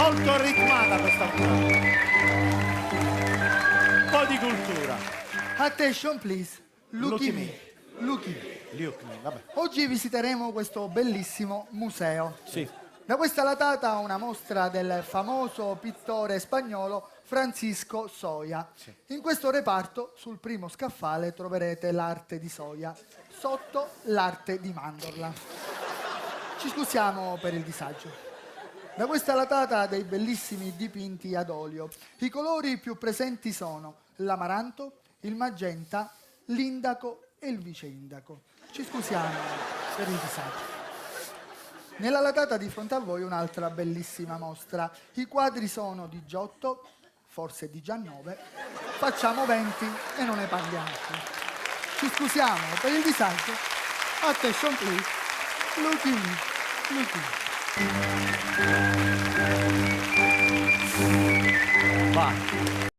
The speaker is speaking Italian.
molto ritmata questa puntata. Un po' di cultura. Attention please, Lucky look me. Look me. Vabbè. Oggi visiteremo questo bellissimo museo. Sì. Da questa latata una mostra del famoso pittore spagnolo Francisco Soia. In questo reparto, sul primo scaffale, troverete l'arte di Soia, sotto l'arte di mandorla. Ci scusiamo per il disagio. Da questa latata dei bellissimi dipinti ad olio. I colori più presenti sono l'amaranto, il magenta, l'indaco e il viceindaco. Ci scusiamo per il disagio. Nella latata di fronte a voi un'altra bellissima mostra. I quadri sono di Giotto, forse 19, facciamo 20 e non ne parliamo più. Ci scusiamo per il disagio. Attention please. Look in me. Look in me. Va.